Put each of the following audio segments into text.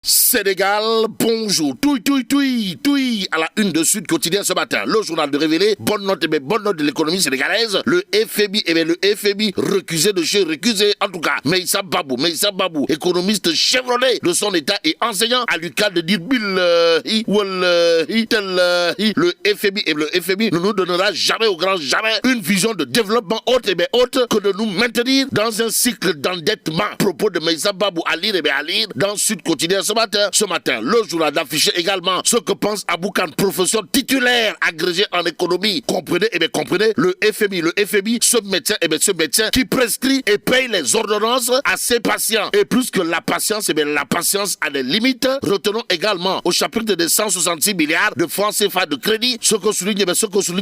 Sénégal, bonjour. Toui, à la une de Sud Quotidien ce matin. Le journal de révélé, bonne note de l'économie sénégalaise. Le FMI, recusé de chez recusé. En tout cas, Meïssa Babou, économiste chevronné de son état et enseignant à l'UQAD de dire le FMI ne nous donnera jamais au grand jamais une vision de développement haute que de nous maintenir dans un cycle d'endettement. Propos de Meïssa Babou à lire dans Sud Quotidien ce matin, le journal d'afficher également ce que pense Aboukan, professeur titulaire agrégé en économie. Comprenez, le FMI, ce médecin qui prescrit et paye les ordonnances à ses patients. Et plus que la patience, la patience a des limites. Retenons également au chapitre des 166 milliards de francs CFA de crédit, ce que souligne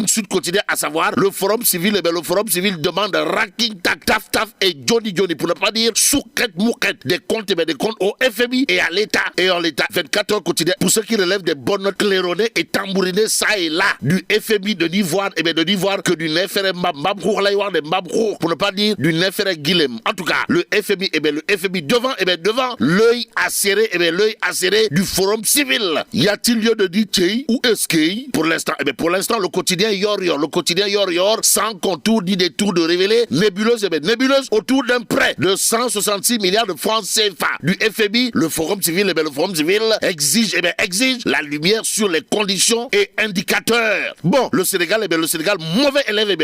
Sud Quotidien, à savoir le Forum civil, demande ranking, taf et Johnny, pour ne pas dire souquette mouquette des comptes au FMI et à l'État. Et en l'État, 24 heures quotidien, pour ceux qui relèvent des bonnes notes claironnées et tambourinnées ça et là, du FMI de n'ivoire, que du Nefere Mbabrour, pour ne pas dire du Nefere Guilhem. En tout cas, le FMI devant l'œil acéré, du Forum civil. Y a-t-il lieu de dire Tchei ou Eskei? Pour l'instant, le quotidien Yor, sans contour ni détour de révéler, nébuleuse autour d'un prêt de 166 milliards de francs CFA du FMI. Le Forum civil, exige la lumière sur les conditions et indicateurs. Bon, le Sénégal, mauvais élève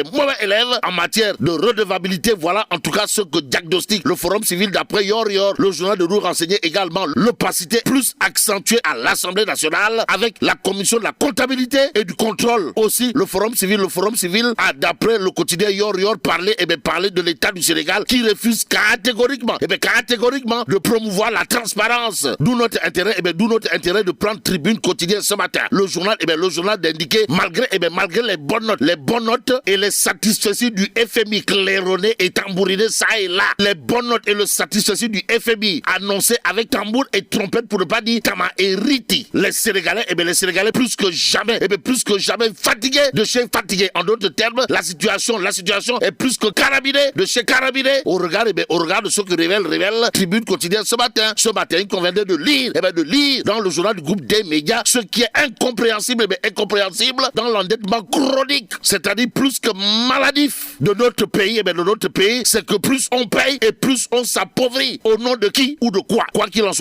en matière de redevabilité. Voilà en tout cas ce que diagnostique le Forum civil d'après Yor. Le journal de nous renseignait également l'opacité plus accentuée à l'Assemblée nationale avec la commission de la comptabilité et du contrôle. Aussi, le Forum civil a, d'après le quotidien Yor, parlé de l'État du Sénégal qui refuse catégoriquement de promouvoir la transparence. D'où notre intérêt de prendre tribune quotidienne ce matin. Le journal d'indiquer malgré les bonnes notes et les satisfecits du FMI claironnés et tambourinés ça et là. Les bonnes notes et le satisfecit du FMI annoncés avec tambour et trompette pour ne pas dire tama et riti. Les Sénégalais plus que jamais fatigués de chez fatigués. En d'autres termes, la situation est plus que carabinée de chez carabinée au regard de ce que révèle tribune quotidienne ce matin. Il convenait de lire dans le journal du groupe des médias ce qui est incompréhensible dans l'endettement chronique, c'est-à-dire plus que maladif de notre pays. C'est que plus on paye et plus on s'appauvrit. Au nom de qui ou de quoi? Quoi qu'il en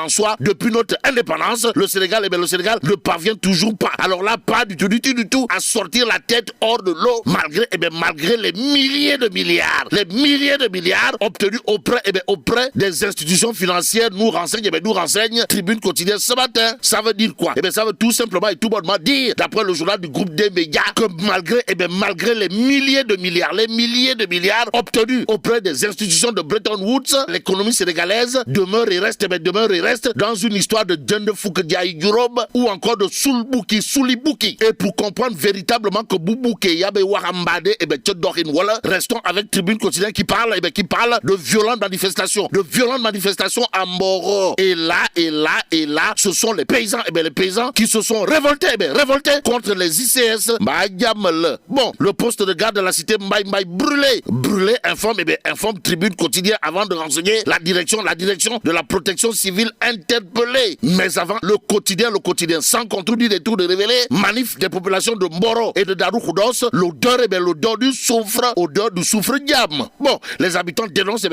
soit, depuis notre indépendance, le Sénégal ne parvient toujours pas. Alors là, pas du tout à sortir la tête hors de l'eau, malgré les milliers de milliards obtenus auprès des institutions financières. Nous renseigne tribune quotidienne ce matin. Ça veut dire quoi? Ça veut tout simplement et tout bonnement dire, d'après le journal du groupe des médias, que malgré les milliers de milliards obtenus auprès des institutions de Bretton Woods, l'économie sénégalaise demeure et reste dans une histoire de Djende Foukedia Europe ou encore de Soulibouki. Et pour comprendre véritablement que Boubouke Yabe Warambade restons avec tribune quotidienne qui parle de violentes manifestations à Moro. Et là, ce sont les paysans qui se sont révoltés contre les ICS. Bon, le poste de garde de la cité Mbaye brûlé, informe tribune quotidienne avant de renseigner la direction de la protection civile interpellée. Mais avant, le quotidien, sans contour ni détour de révéler, manif des populations de Mboro et de Darou Khoudoss, l'odeur du soufre diable. Bon, les habitants dénoncent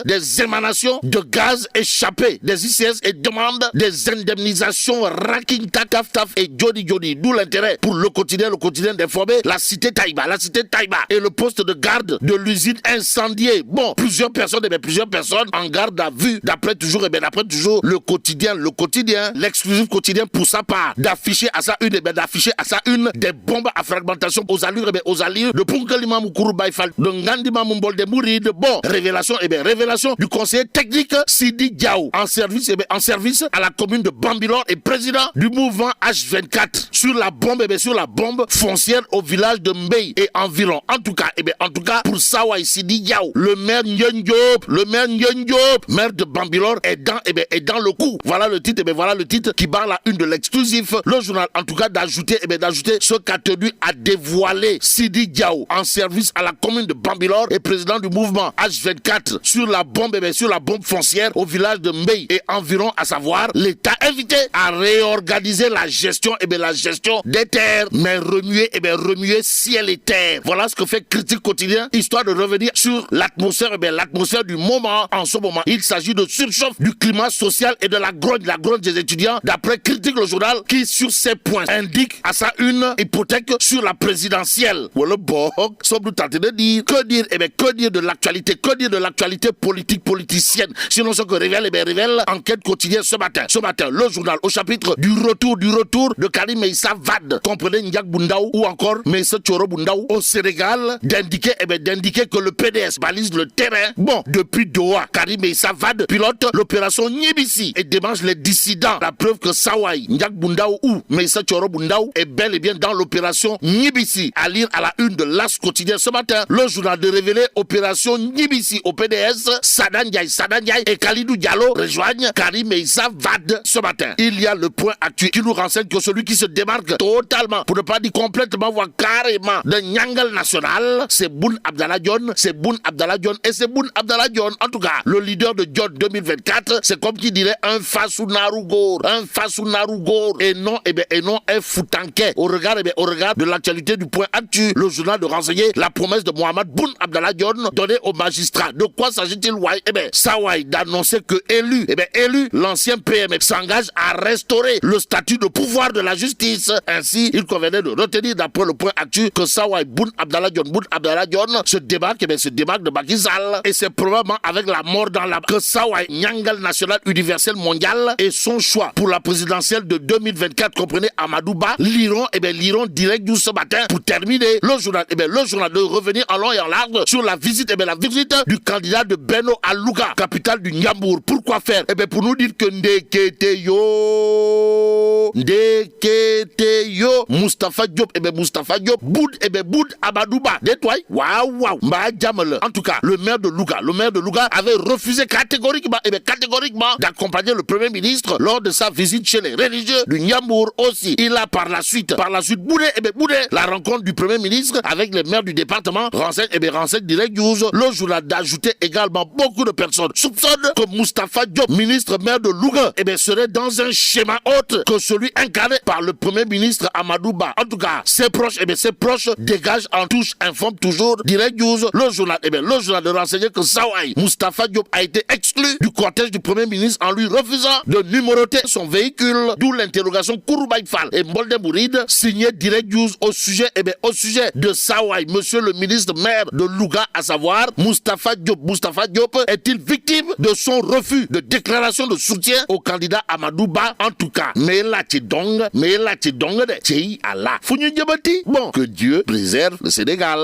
des émanations de gaz échappés des ICS et demandent des indemnisations ranking taf et Johnny. D'où l'intérêt pour le quotidien d'informer la cité Taïba et le poste de garde de l'usine incendiée. Bon, plusieurs personnes en garde à vue, d'après toujours le quotidien, l'exclusif quotidien pour sa part, d'afficher à sa une des bombes à fragmentation aux allures de Punkalima Mukuru Baifal, de Ngandima Mumbol de Mouride. Bon, révélation du conseiller technique Sidi Diaw, en service à la commune de Bambilor et président du mouvement H24 sur la bombe foncière au village de Mbey et environ. En tout cas, pour Sawa Sidi Diaw, le maire Ndion Diop, maire de Bambilor, est dans le coup. Voilà le titre qui barre la une de l'exclusif. Le journal, en tout cas, d'ajouter ce qu'a tenu à dévoiler Sidi Diaw, en service à la commune de Bambilor et président du mouvement H24 sur la bombe foncière au village de Mbey et environ, à savoir l'État invité à réorganiser la gestion, la gestion des terres, mais remuer, remuer ciel et terre. Voilà ce que fait Critique Quotidien, histoire de revenir sur l'atmosphère, l'atmosphère du moment. En ce moment, il s'agit de surchauffe du climat social et de la grogne des étudiants, d'après Critique le journal, qui sur ces points indique à sa une hypothèque sur la présidentielle. Voilà, bon, sommes-nous tentés de dire, que dire, que dire de l'actualité, politique, politicienne, sinon ce que révèle, révèle Enquête Quotidienne ce matin, le journal au chapitre du retour de Karim Meïssa Wade, comprenez Ndiak Boundaou ou encore Meïssa Thioro Boundaou au Sénégal, d'indiquer que le PDS balise le terrain. Bon, depuis Doha, Karim Meïssa Wade pilote l'opération Nyebisi et démange les dissidents. La preuve que Sawai, Ndiak Boundaou ou Meïssa Thioro Boundaou est bel et bien dans l'opération Nyebisi. À lire à la une de l'As Quotidien ce matin, le journal de révéler opération Nyebisi au PDS, Sada Ndiaye et Khalidou Diallo rejoignent Karim Meïssa Wade ce matin. Il y a le point actuel qui nous renseigne que celui qui se démarque totalement, pour ne pas dire complètement, voire carrément, de Nyangal national, c'est Boun Abdallah Dionne, et c'est Boun Abdallah Dionne. En tout cas, le leader de Dionne 2024, c'est comme qui dirait un Fassou Narougor, et non un Foutanké. Au regard de l'actualité du point actuel, le journal de renseigner la promesse de Mohamed Boun Abdallah Dionne donnée aux magistrats. De quoi s'agit-il, Wai? Sawai d'annoncer que élu, l'ancien PM s'engage à restaurer le statut de pouvoir de la justice. Ainsi, il convenait de retenir d'après le point actuel que Sawai Boun Abdallah Dionne se démarque de Macky Sall. Et c'est probablement avec la mort dans la que Sawai Nyangal national universel mondial et son choix pour la présidentielle de 2024, comprenez Amadou Ba, liront direct du ce matin pour terminer le journal de revenir en long et en large sur la visite du candidat de Benno à Louga, capitale du Ndiambour. Pourquoi faire? Pour nous dire que Ndekete yo Moustapha Diop, Boud Amadou Ba. Détoile. Waouh. En tout cas, le maire de Louga avait refusé catégoriquement d'accompagner le premier ministre lors de sa visite chez les religieux du Ndiambour aussi. Il a par la suite boudé la rencontre du premier ministre avec les maires du département. Renseigne direct news. Le journal d'ajouter également beaucoup de personnes soupçonnent que Moustapha Diop, ministre maire de Louga, serait dans un schéma autre que celui incarné par le premier ministre Amadou Ba. En tout cas, ses proches dégagent en touche, informe toujours direct news. Le journal de renseigner que Sawai Moustapha Diop a été exclu du cortège du premier ministre en lui refusant de numéroter son véhicule, d'où l'interrogation Kouroubaï Fall et Mbolde Mouride, signé direct news au sujet de Sawai, monsieur le ministre maire de Louga, à savoir Moustapha Diop est-il victime de son refus de déclaration de soutien au candidat Amadou Ba? En tout cas, mais là tu dong de Allah. Bon, que Dieu préserve le Sénégal.